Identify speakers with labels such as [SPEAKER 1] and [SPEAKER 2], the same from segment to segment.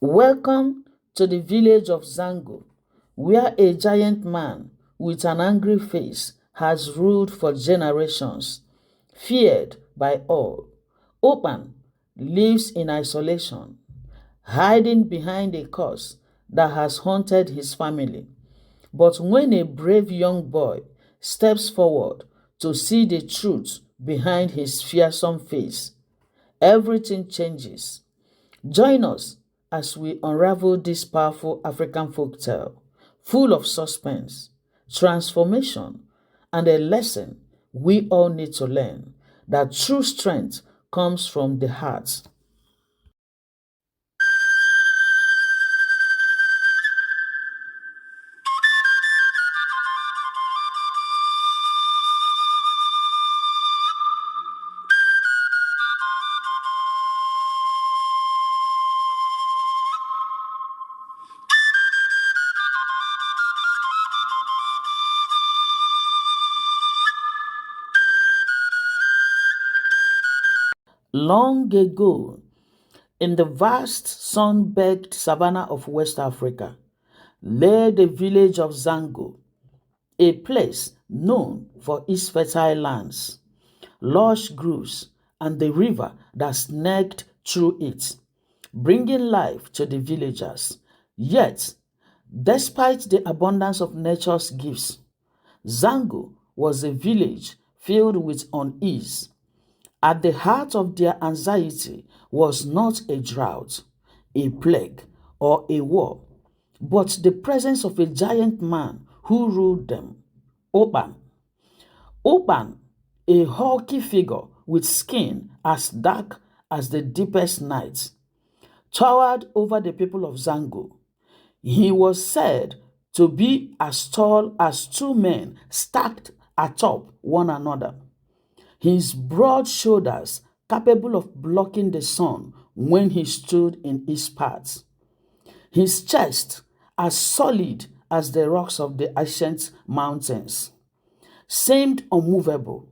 [SPEAKER 1] Welcome to the village of Zango, where a giant man with an angry face has ruled for generations, feared by all. Ukpan lives in isolation, hiding behind a curse that has haunted his family. But when a brave young boy steps forward to see the truth behind his fearsome face, everything changes. Join us as we unravel this powerful African folktale, full of suspense, transformation, and a lesson we all need to learn, that true strength comes from the heart. Long ago, in the vast sun-baked savanna of West Africa, lay the village of Zango, a place known for its fertile lands, lush groves, and the river that snagged through it, bringing life to the villagers. Yet, despite the abundance of nature's gifts, Zango was a village filled with unease. At the heart of their anxiety was not a drought, a plague, or a war, but the presence of a giant man who ruled them, Ukpan. Ukpan, a hulky figure with skin as dark as the deepest night, towered over the people of Zango. He was said to be as tall as two men stacked atop one another. His broad shoulders capable of blocking the sun when he stood in its path. His chest as solid as the rocks of the ancient mountains seemed unmovable.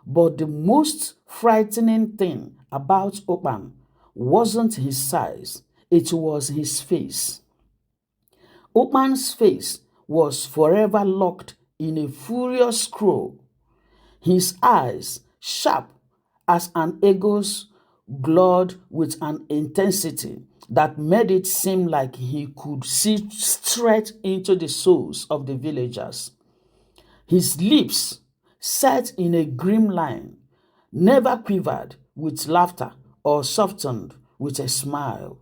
[SPEAKER 1] But the most frightening thing about Ukpan wasn't his size, it was his face. Ukpan's face was forever locked in a furious scroll. His eyes, sharp as an eagle's, glowed with an intensity that made it seem like he could see straight into the souls of the villagers. His lips, set in a grim line, never quivered with laughter or softened with a smile.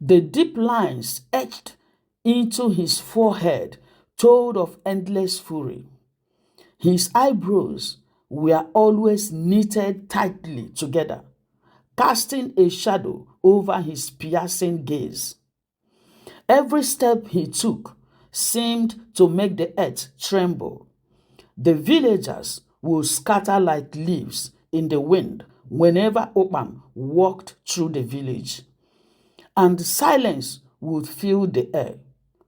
[SPEAKER 1] The deep lines etched into his forehead told of endless fury. His eyebrows were always knitted tightly together, casting a shadow over his piercing gaze. Every step he took seemed to make the earth tremble. The villagers would scatter like leaves in the wind whenever Ukpan walked through the village, and silence would fill the air.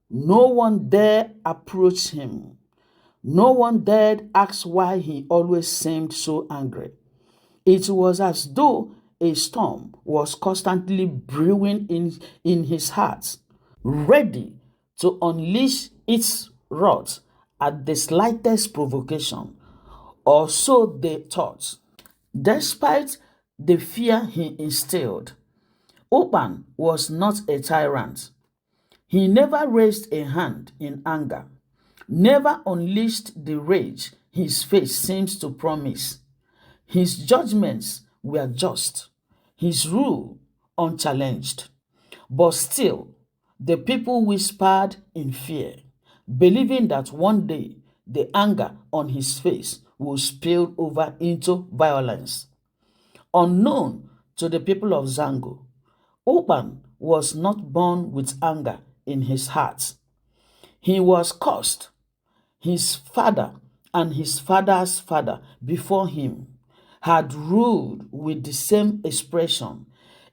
[SPEAKER 1] No one dared approach him. No one dared ask why he always seemed so angry. It was as though a storm was constantly brewing in his heart, ready to unleash its wrath at the slightest provocation, or so they thought. Despite the fear he instilled, Ukpan was not a tyrant. He never raised a hand in anger, never unleashed the rage his face seems to promise. His judgments were just, his rule unchallenged. But still, the people whispered in fear, believing that one day the anger on his face would spill over into violence. Unknown to the people of Zango, Ukpan was not born with anger in his heart. He was cursed. His father and his father's father before him had ruled with the same expression,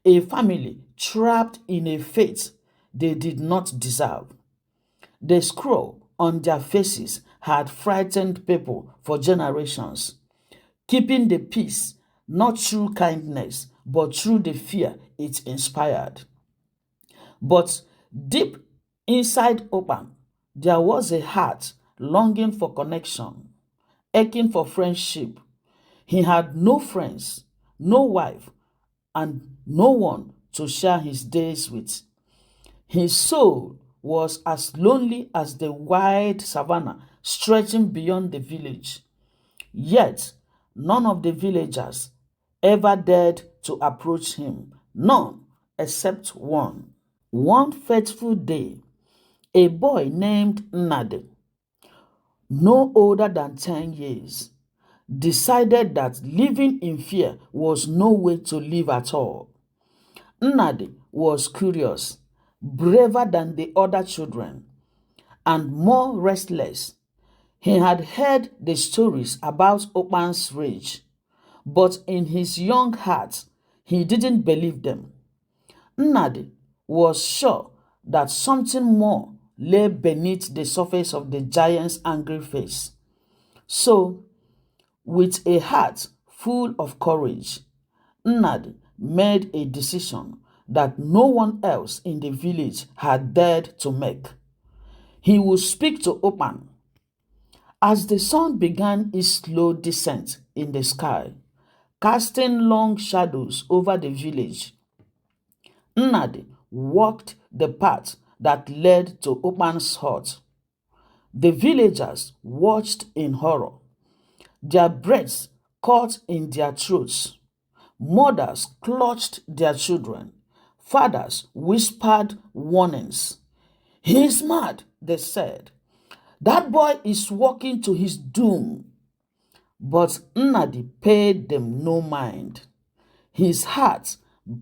[SPEAKER 1] a family trapped in a fate they did not deserve. The scroll on their faces had frightened people for generations, keeping the peace not through kindness but through the fear it inspired. But deep inside Ukpan, there was a heart longing for connection, aching for friendship. He had no friends, no wife, and no one to share his days with. His soul was as lonely as the wide savanna stretching beyond the village. Yet, none of the villagers ever dared to approach him, none except one. One fateful day, a boy named Nnadi, no older than 10 years, decided that living in fear was no way to live at all. Nnadi was curious, braver than the other children, and more restless. He had heard the stories about Ukpan's rage, but in his young heart, he didn't believe them. Nnadi was sure that something more lay beneath the surface of the giant's angry face. So, with a heart full of courage, Nnadi made a decision that no one else in the village had dared to make. He would speak to Ukpan. As the sun began its slow descent in the sky, casting long shadows over the village, Nnadi walked the path that led to Ukpan's hut. The villagers watched in horror, their breaths caught in their throats. Mothers clutched their children. Fathers whispered warnings. "He's mad," they said. "That boy is walking to his doom." But Nnadi paid them no mind. His heart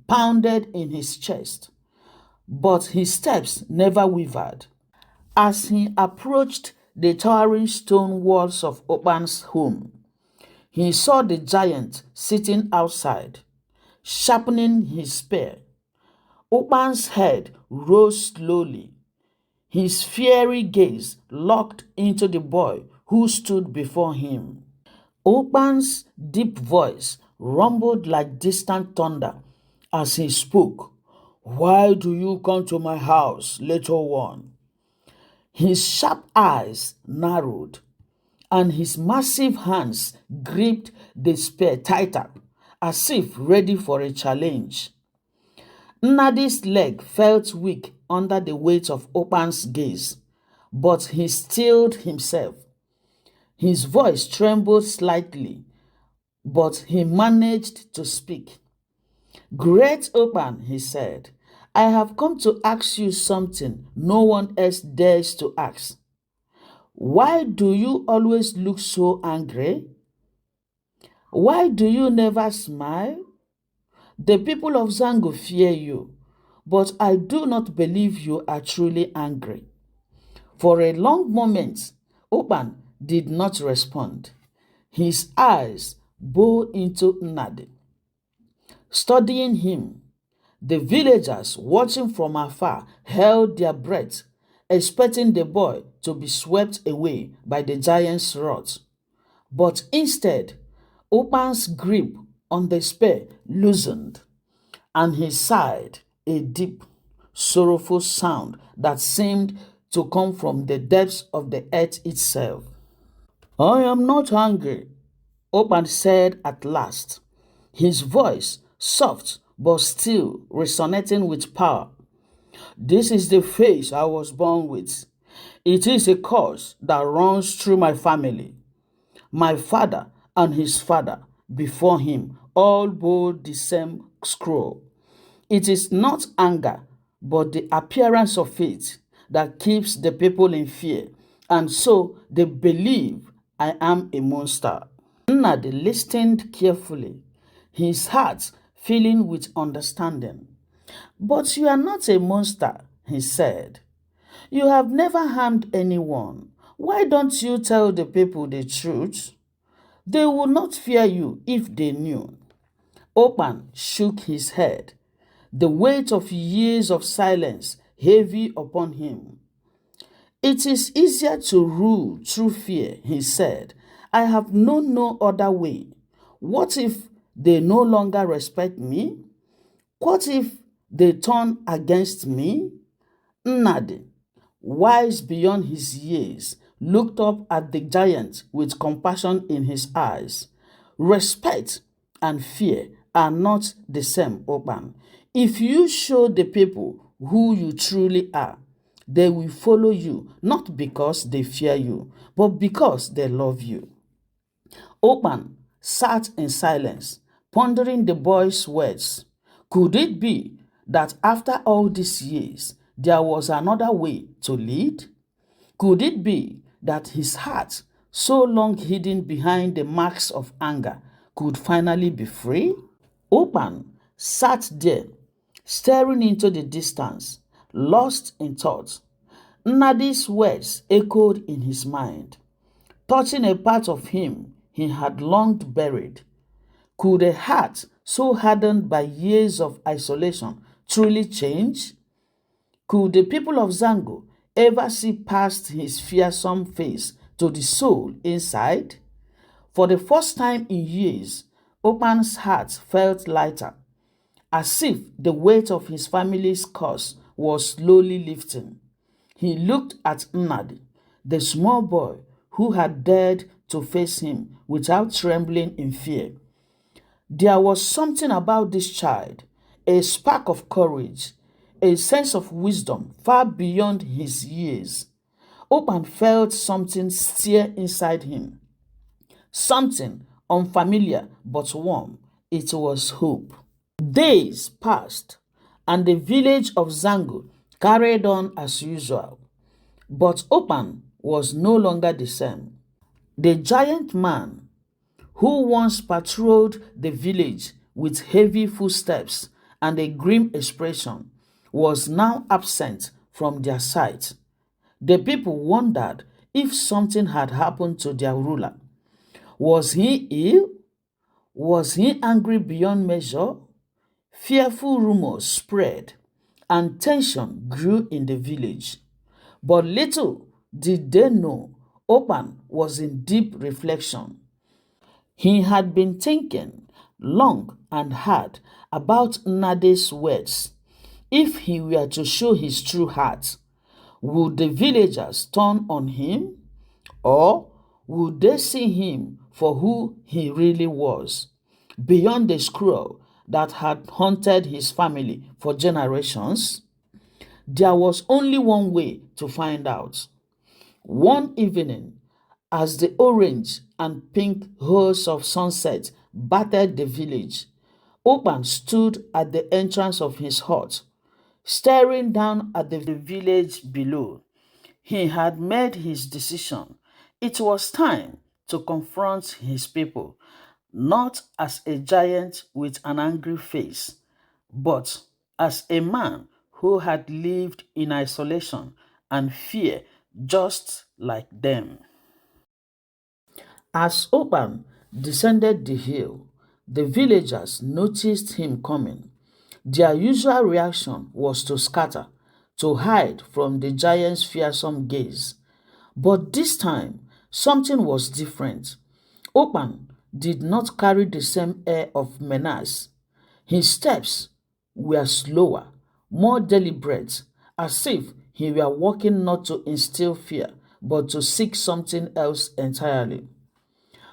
[SPEAKER 1] pounded in his chest, but his steps never wavered. As he approached the towering stone walls of Ukpan's home, he saw the giant sitting outside, sharpening his spear. Ukpan's head rose slowly, his fiery gaze locked into the boy who stood before him. Ukpan's deep voice rumbled like distant thunder as he spoke. "Why do you come to my house, little one?" His sharp eyes narrowed, and his massive hands gripped the spear tighter, as if ready for a challenge. Nnadi's leg felt weak under the weight of Ukpan's gaze, but he steeled himself. His voice trembled slightly, but he managed to speak. "Great Ukpan," he said, "I have come to ask you something no one else dares to ask. Why do you always look so angry? Why do you never smile? The people of Zango fear you, but I do not believe you are truly angry." For a long moment, Ukpan did not respond. His eyes bore into Nnadi, studying him. The villagers watching from afar held their breath, expecting the boy to be swept away by the giant's wrath. But instead, Ukpan's grip on the spear loosened, and he sighed, a deep, sorrowful sound that seemed to come from the depths of the earth itself. "I am not angry," Ukpan said at last, his voice soft but still resonating with power. "This is the face I was born with. It is a curse that runs through my family. My father and his father before him all bore the same scroll. It is not anger, but the appearance of it that keeps the people in fear, and so they believe I am a monster." Nnadi listened carefully, his heart filling with understanding. "But you are not a monster," he said. "You have never harmed anyone. Why don't you tell the people the truth? They would not fear you if they knew." Ukpan shook his head, the weight of years of silence heavy upon him. "It is easier to rule through fear," he said. "I have known no other way. What if they no longer respect me? What if they turn against me? Nnadi, wise beyond his years, looked up at the giant with compassion in his eyes. Respect and fear are not the same, Ukpan. If you show the people who you truly are, they will follow you, not because they fear you, but because they love you. Ukpan sat in silence, pondering the boy's words. Could it be that after all these years, there was another way to lead? Could it be that his heart, so long hidden behind the masks of anger, could finally be free? Ukpan sat there, staring into the distance, lost in thought. Nnadi's words echoed in his mind, touching a part of him he had long buried. Could a heart so hardened by years of isolation truly change? Could the people of Zango ever see past his fearsome face to the soul inside? For the first time in years, Ukpan's heart felt lighter, as if the weight of his family's curse was slowly lifting. He looked at Nnadi, the small boy who had dared to face him without trembling in fear. There was something about this child, a spark of courage, a sense of wisdom far beyond his years. Ukpan felt something stir inside him, something unfamiliar but warm. It was hope. Days passed, and the village of Zango carried on as usual. But Ukpan was no longer the same. The giant man who once patrolled the village with heavy footsteps and a grim expression was now absent from their sight. The people wondered if something had happened to their ruler. Was he ill? Was he angry beyond measure? Fearful rumors spread, and tension grew in the village. But little did they know Ukpan was in deep reflection. He had been thinking long and hard about Nnadi's words. If he were to show his true heart, would the villagers turn on him? Or would they see him for who he really was, beyond the scowl that had haunted his family for generations? There was only one way to find out. One evening, as the orange and pink hues of sunset battered the village, Ukpan stood at the entrance of his hut, staring down at the village below. He had made his decision. It was time to confront his people, not as a giant with an angry face, but as a man who had lived in isolation and fear just like them. As Ukpan descended the hill, the villagers noticed him coming. Their usual reaction was to scatter, to hide from the giant's fearsome gaze. But this time, something was different. Ukpan did not carry the same air of menace. His steps were slower, more deliberate, as if he were walking not to instill fear, but to seek something else entirely.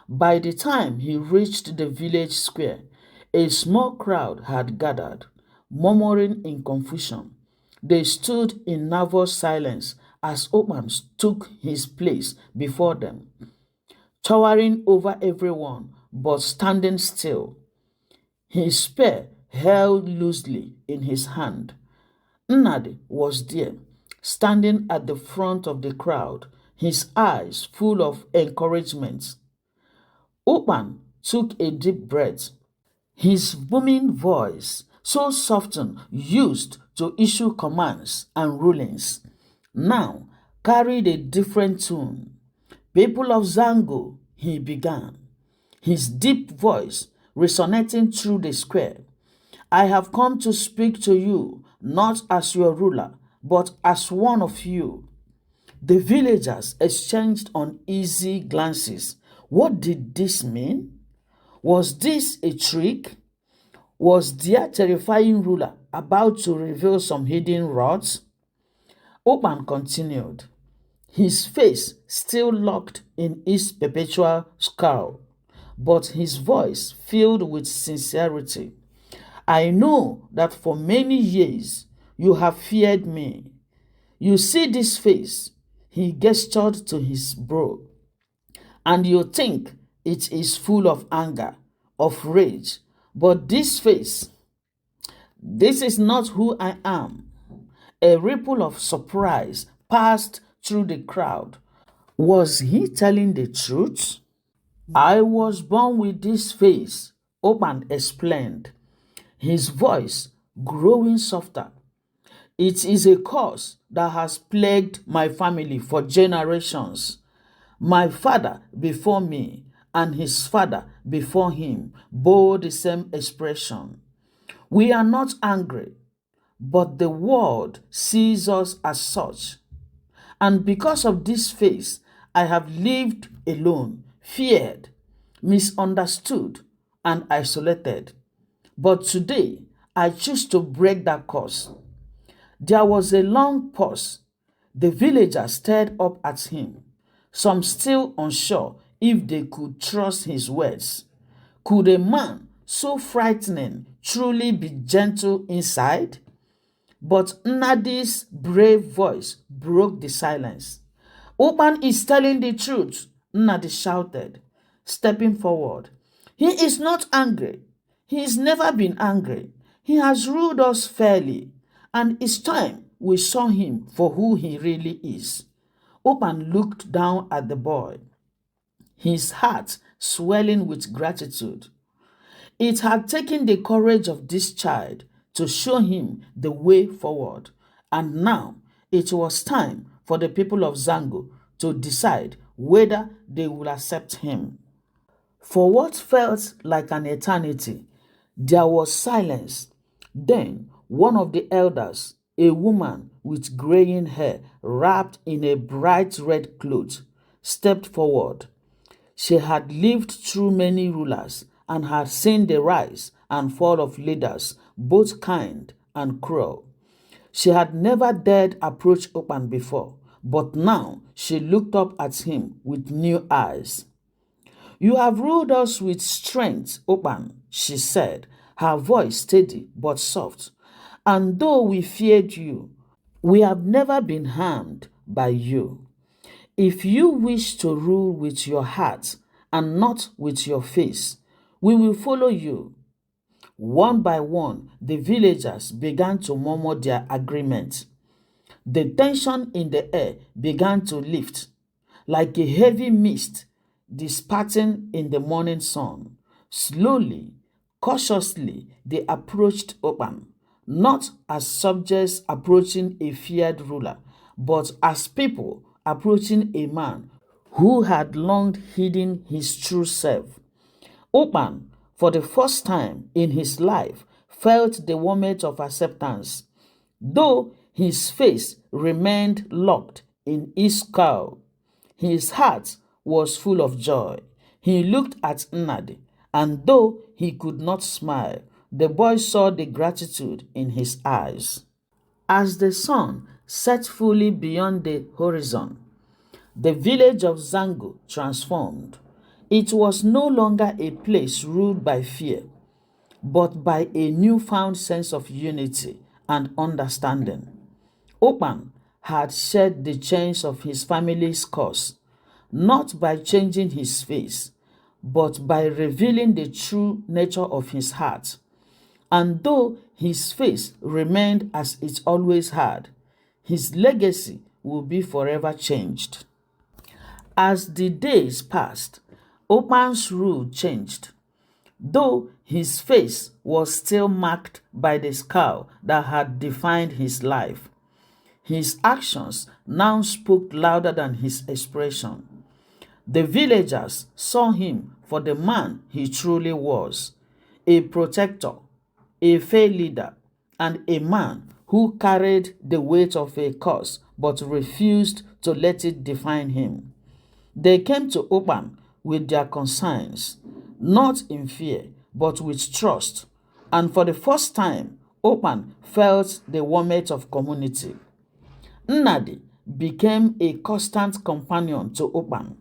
[SPEAKER 1] By the time he reached the village square, a small crowd had gathered, murmuring in confusion. They stood in nervous silence as Ukpan took his place before them, towering over everyone but standing still, his spear held loosely in his hand. Nnadi was there, standing at the front of the crowd, his eyes full of encouragement. Ukpan took a deep breath. His booming voice, so softened, used to issue commands and rulings, now carried a different tone. People of Zango, he began, his deep voice resonating through the square. I have come to speak to you not as your ruler, but as one of you. The villagers exchanged uneasy glances. What did this mean? Was this a trick? Was their terrifying ruler about to reveal some hidden wrath? Ukpan continued, his face still locked in his perpetual scowl, but his voice filled with sincerity. I know that for many years you have feared me. You see this face, he gestured to his bro, and you think it is full of anger, of rage. But this face, this is not who I am. A ripple of surprise passed through the crowd. Was he telling the truth? I was born with this face, Ukpan explained, his voice growing softer. It is a curse that has plagued my family for generations. My father before me and his father before him bore the same expression. We are not angry, but the world sees us as such. And because of this face, I have lived alone, feared, misunderstood, and isolated. But today, I choose to break that curse. There was a long pause. The villagers stared up at him, some still unsure if they could trust his words. Could a man so frightening truly be gentle inside? But Nnadi's brave voice broke the silence. Ukpan is telling the truth, Nnadi shouted, stepping forward. He is not angry. He has never been angry. He has ruled us fairly, and it's time we saw him for who he really is. Ukpan looked down at the boy, his heart swelling with gratitude. It had taken the courage of this child to show him the way forward, and now it was time for the people of Zango to decide whether they will accept him. For what felt like an eternity, there was silence. Then one of the elders, a woman with graying hair wrapped in a bright red cloth, stepped forward. She had lived through many rulers and had seen the rise and fall of leaders, both kind and cruel. She had never dared approach Ukpan before, but now she looked up at him with new eyes. You have ruled us with strength, Ukpan, she said, her voice steady but soft. And though we feared you, we have never been harmed by you. If you wish to rule with your heart and not with your face, we will follow you. One by one, the villagers began to murmur their agreement. The tension in the air began to lift, like a heavy mist dissipating in the morning sun. Slowly, cautiously, they approached Ukpan, not as subjects approaching a feared ruler, but as people approaching a man who had long hidden his true self. Ukpan, for the first time in his life, felt the warmth of acceptance, though his face remained locked in his scowl. His heart was full of joy. He looked at Nnadi, and though he could not smile, the boy saw the gratitude in his eyes. As the sun set fully beyond the horizon, the village of Zango transformed. It was no longer a place ruled by fear, but by a newfound sense of unity and understanding. Ukpan had shed the chains of his family's curse, not by changing his face, but by revealing the true nature of his heart. And though his face remained as it always had, his legacy will be forever changed. As the days passed, Ukpan's rule changed. Though his face was still marked by the scowl that had defined his life, his actions now spoke louder than his expression. The villagers saw him for the man he truly was, a protector, a fair leader, and a man who carried the weight of a cause but refused to let it define him. They came to Ukpan with their concerns, not in fear, but with trust. And for the first time, Ukpan felt the warmth of community. Nnadi became a constant companion to Ukpan,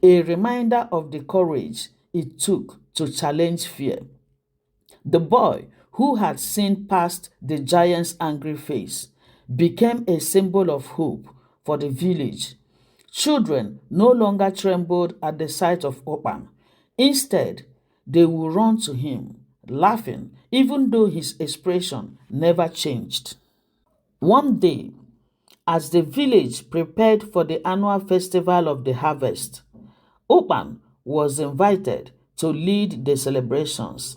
[SPEAKER 1] a reminder of the courage it took to challenge fear. The boy, who had seen past the giant's angry face, became a symbol of hope for the village. Children no longer trembled at the sight of Ukpan. Instead, they would run to him, laughing, even though his expression never changed. One day, as the village prepared for the annual festival of the harvest, Ukpan was invited to lead the celebrations.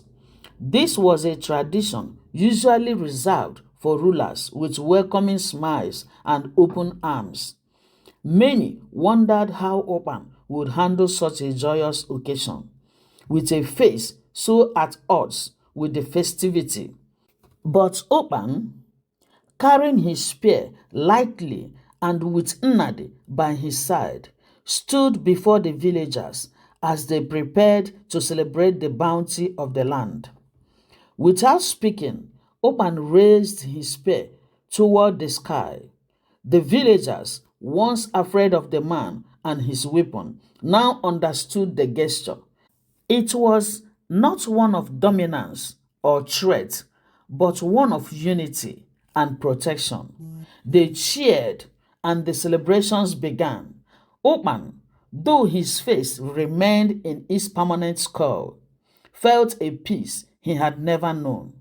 [SPEAKER 1] This was a tradition usually reserved for rulers with welcoming smiles and open arms. Many wondered how Ukpan would handle such a joyous occasion, with a face so at odds with the festivity. But Ukpan, carrying his spear lightly and with Nnadi by his side, stood before the villagers as they prepared to celebrate the bounty of the land. Without speaking, Ukpan raised his spear toward the sky. The villagers, once afraid of the man and his weapon, now understood the gesture. It was not one of dominance or threat, but one of unity and protection. They cheered and the celebrations began. Ukpan, though his face remained in its permanent scowl, felt a peace he had never known.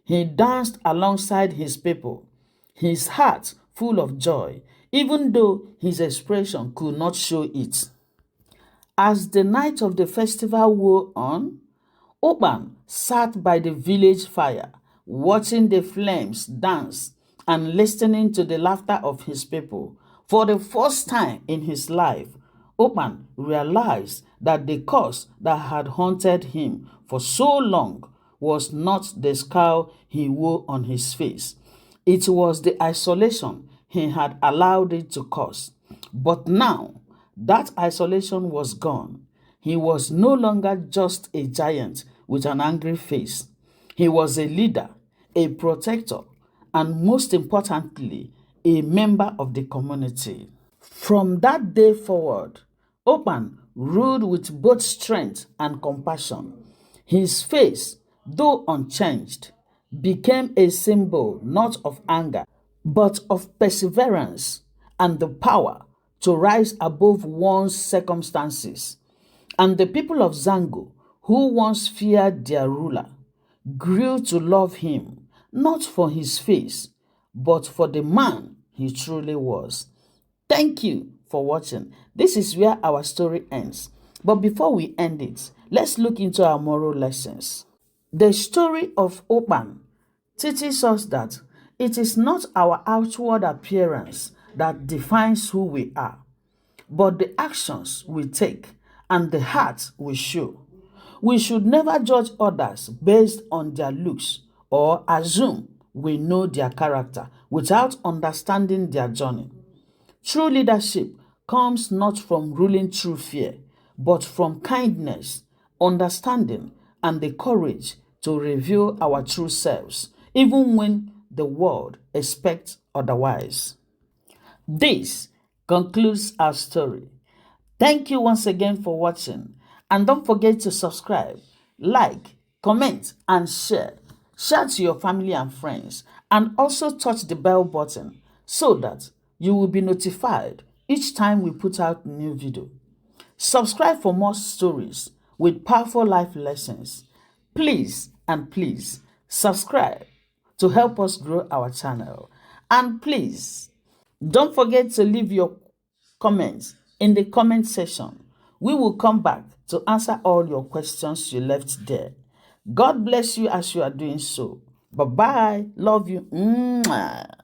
[SPEAKER 1] He danced alongside his people, his heart full of joy, even though his expression could not show it. As the night of the festival wore on, Ukpan sat by the village fire, watching the flames dance and listening to the laughter of his people. For the first time in his life, Ukpan realized that the curse that had haunted him for so long was not the scowl he wore on his face. It was the isolation he had allowed it to cause. But now, that isolation was gone. He was no longer just a giant with an angry face. He was a leader, a protector, and most importantly, a member of the community. From that day forward, Ukpan ruled with both strength and compassion. His face, though unchanged, became a symbol not of anger, but of perseverance and the power to rise above one's circumstances. And the people of Zango, who once feared their ruler, grew to love him, not for his face, but for the man he truly was. Thank you for watching. This is where our story ends. But before we end it, let's look into our moral lessons. The story of Ukpan teaches us that it is not our outward appearance that defines who we are, but the actions we take and the heart we show. We should never judge others based on their looks or assume we know their character without understanding their journey. True leadership comes not from ruling through fear, but from kindness, understanding, and the courage to reveal our true selves, even when the world expects otherwise. This concludes our story. Thank you once again for watching, and don't forget to subscribe, like, comment, and share. Share to your family and friends, and also touch the bell button so that you will be notified each time we put out a new video. Subscribe for more stories with powerful life lessons. Please and please subscribe to help us grow our channel. And please don't forget to leave your comments in the comment section. We will come back to answer all your questions you left there. God bless you as you are doing so. Bye-bye. Love you. Mwah.